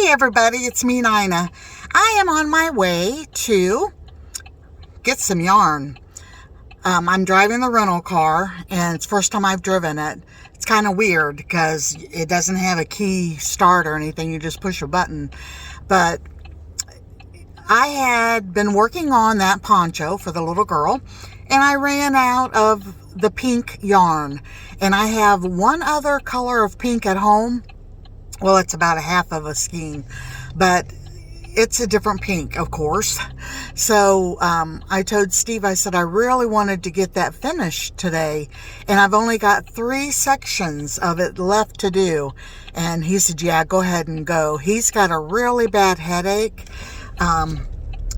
Hey everybody, it's me, Nina. I am on my way to get some yarn. I'm driving the rental car, and it's the first time I've driven it. It's kind of weird because it doesn't have a key start or anything. You just push a button. But I had been working on that poncho for the little girl, and I ran out of the pink yarn. And I have one other color of pink at home. Well, it's about a half of a skein, but it's a different pink, of course. So I told Steve, I said, I really wanted to get that finished today, and I've only got 3 sections of it left to do. And he said, yeah, go ahead and go. He's got a really bad headache.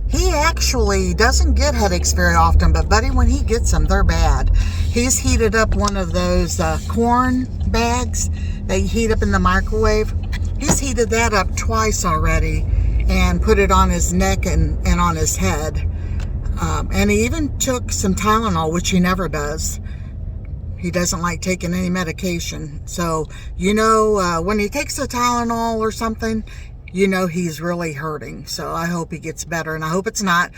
He actually doesn't get headaches very often, but buddy, when he gets them, they're bad. He's heated up one of those corn bags that you heat up in the microwave. He's heated that up twice already and put it on his neck and on his head. And he even took some Tylenol, which he never does. He doesn't like taking any medication. So, when he takes a Tylenol or something, he's really hurting. So I hope he gets better, and I hope it's not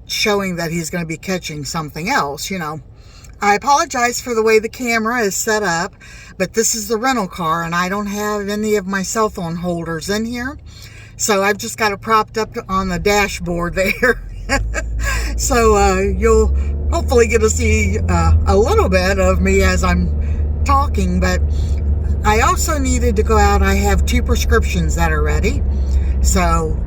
showing that he's going to be catching something else. I apologize for the way the camera is set up, but this is the rental car, and I don't have any of my cell phone holders in here. So I've just got it propped up on the dashboard there. So you'll hopefully get to see a little bit of me as I'm talking, but I also needed to go out. I have 2 prescriptions that are ready. So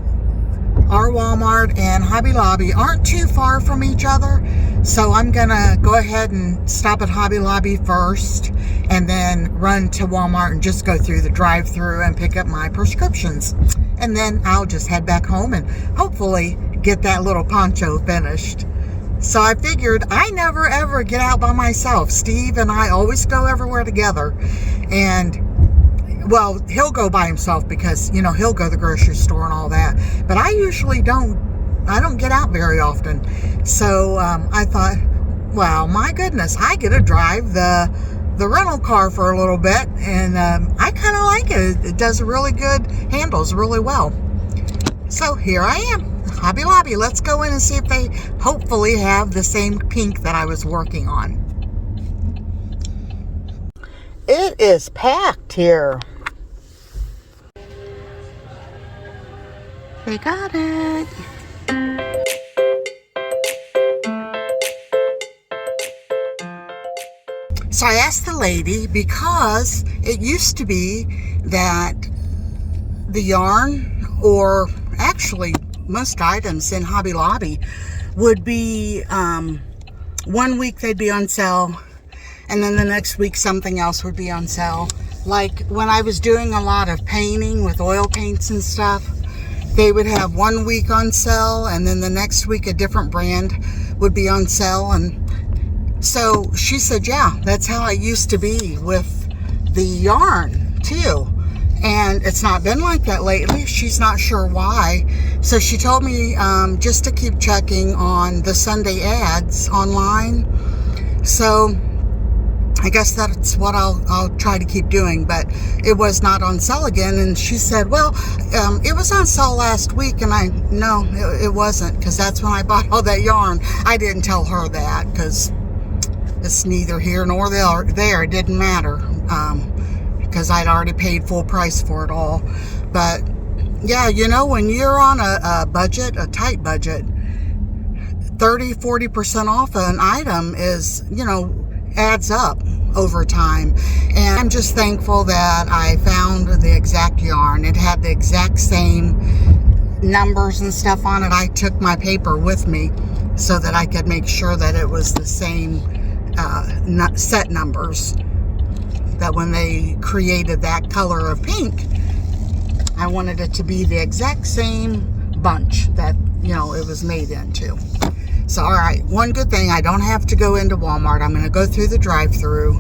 our Walmart and Hobby Lobby aren't too far from each other. So I'm going to go ahead and stop at Hobby Lobby first and then run to Walmart and just go through the drive-thru and pick up my prescriptions. And then I'll just head back home and hopefully get that little poncho finished. So I figured I never ever get out by myself. Steve and I always go everywhere together. And well, he'll go by himself because, he'll go to the grocery store and all that. But I usually don't get out very often. So I thought, well, my goodness, I get to drive the rental car for a little bit. And I kind of like it. It does really good, handles really well. So here I am. Hobby Lobby. Let's go in and see if they hopefully have the same pink that I was working on. It is packed here. They got it. So I asked the lady, because it used to be that the yarn, or actually most items in Hobby Lobby, would be 1 week they'd be on sale, and then the next week something else would be on sale. Like when I was doing a lot of painting with oil paints and stuff, they would have 1 week on sale, and then the next week a different brand would be on sale. And so she said, yeah, that's how it used to be with the yarn too. And it's not been like that lately. She's not sure why. So she told me just to keep checking on the Sunday ads online. So I guess that's what I'll try to keep doing. But it was not on sale again. And she said, well, it was on sale last week. And no, it wasn't, because that's when I bought all that yarn. I didn't tell her that because it's neither here nor there. It didn't matter. Because I'd already paid full price for it all. But yeah, when you're on a budget, a tight budget, 30-40% off an item is, adds up over time. And I'm just thankful that I found the exact yarn. It had the exact same numbers and stuff on it. I took my paper with me so that I could make sure that it was the same set numbers. That when they created that color of pink, I wanted it to be the exact same bunch that, it was made into. So, all right, one good thing, I don't have to go into Walmart. I'm going to go through the drive-thru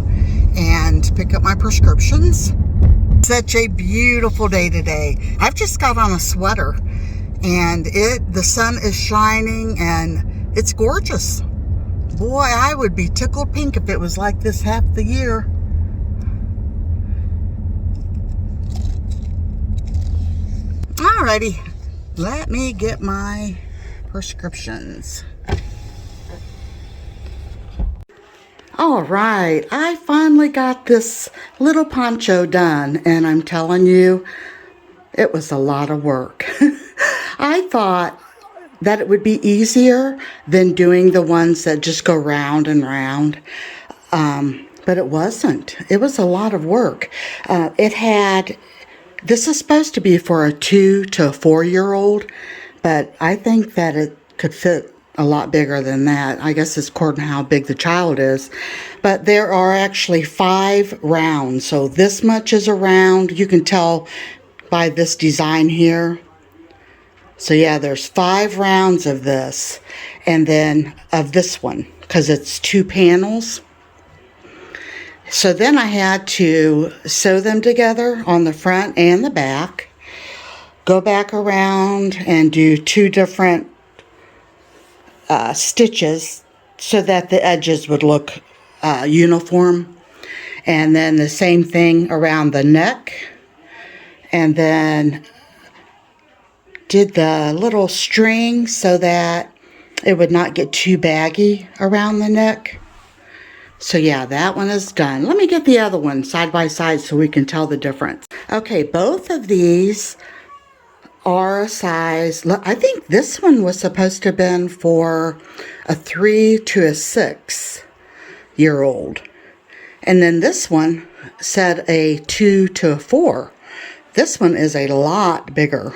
and pick up my prescriptions. Such a beautiful day today. I've just got on a sweater, and the sun is shining, and it's gorgeous. Boy, I would be tickled pink if it was like this half the year. Alrighty, let me get my prescriptions. All right, I finally got this little poncho done, and I'm telling you, it was a lot of work. I thought that it would be easier than doing the ones that just go round and round, but it wasn't. It was a lot of work. This is supposed to be for a 2 to 4-year-old, but I think that it could fit a lot bigger than that. I guess it's according to how big the child is. But there are actually 5 rounds. So this much is a round. You can tell by this design here. So yeah, there's 5 rounds of this. And then of this one, because it's 2 panels. So then I had to sew them together on the front and the back. Go back around and do 2 different stitches so that the edges would look uniform, and then the same thing around the neck, and then did the little string so that it would not get too baggy around the neck. So yeah, that one is done. Let me get the other one side by side so we can tell the difference. Okay, both of these are a size, I think this one was supposed to have been for a 3 to a 6-year-old. And then this one said a 2 to a 4. This one is a lot bigger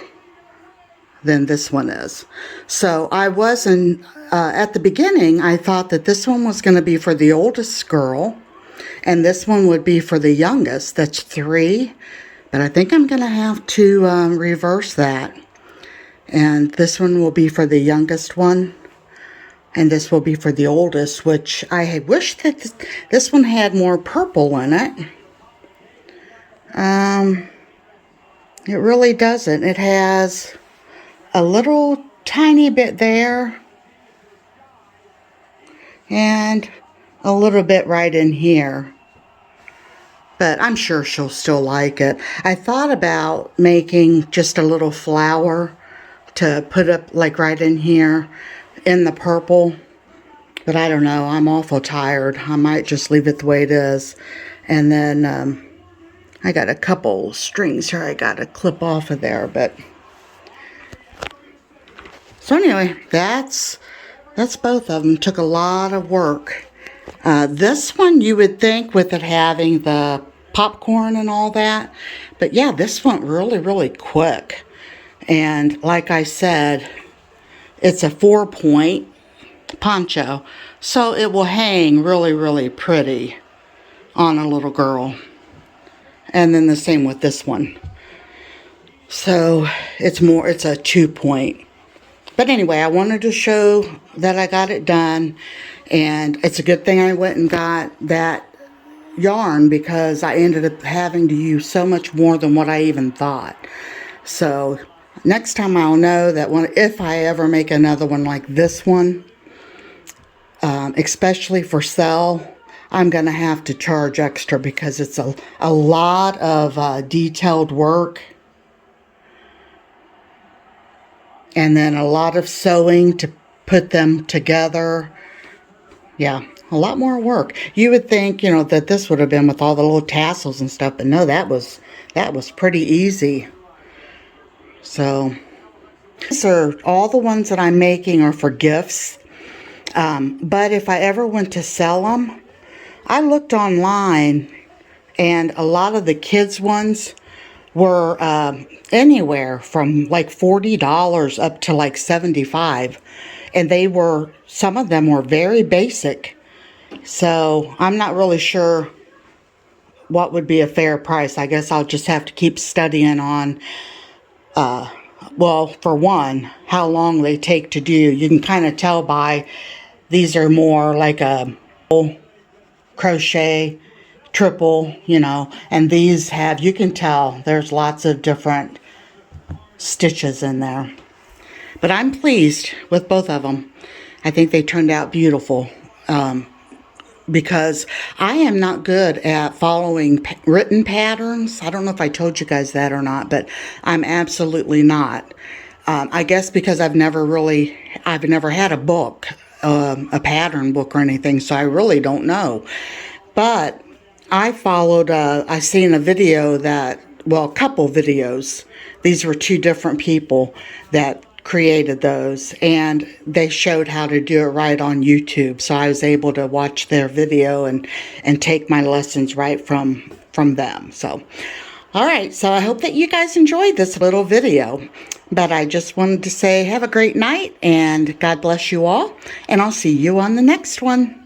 than this one is. So I wasn't, at the beginning, I thought that this one was going to be for the oldest girl, and this one would be for the youngest, that's 3. But I think I'm going to have to reverse that. And this one will be for the youngest one. And this will be for the oldest, which I wish that this one had more purple in it. It really doesn't. It has a little tiny bit there. And a little bit right in here. But I'm sure she'll still like it. I thought about making just a little flower to put up like right in here in the purple. But I don't know. I'm awful tired. I might just leave it the way it is. And then I got a couple strings here I got to clip off of there. But so anyway, that's both of them. Took a lot of work. This one you would think with it having the popcorn and all that. But yeah, this went really, really quick. And like I said, it's a 4-point poncho. So it will hang really, really pretty on a little girl. And then the same with this one. So it's a 2-point. But anyway, I wanted to show that I got it done. And it's a good thing I went and got that yarn, because I ended up having to use so much more than what I even thought. So next time I'll know that if I ever make another one like this one, especially for sale, I'm going to have to charge extra, because it's a lot of detailed work. And then a lot of sewing to put them together. Yeah, a lot more work. You would think, that this would have been with all the little tassels and stuff, but no, that was pretty easy. So, these are all the ones that I'm making are for gifts. But if I ever went to sell them, I looked online, and a lot of the kids' ones were anywhere from like $40 up to like $75. And some of them were very basic. So I'm not really sure what would be a fair price. I guess I'll just have to keep studying on, well, for one, how long they take to do. You can kind of tell by, these are more like a crochet, triple, and these you can tell there's lots of different stitches in there. But I'm pleased with both of them. I think they turned out beautiful. because I am not good at following written patterns. I don't know if I told you guys that or not, but I'm absolutely not. I guess because I've never had a book, a pattern book or anything, so I really don't know. But I seen a video a couple videos. These were two different people that created those, and they showed how to do it right on YouTube. So I was able to watch their video and take my lessons right from them. So, all right. So I hope that you guys enjoyed this little video. But I just wanted to say have a great night and God bless you all. And I'll see you on the next one.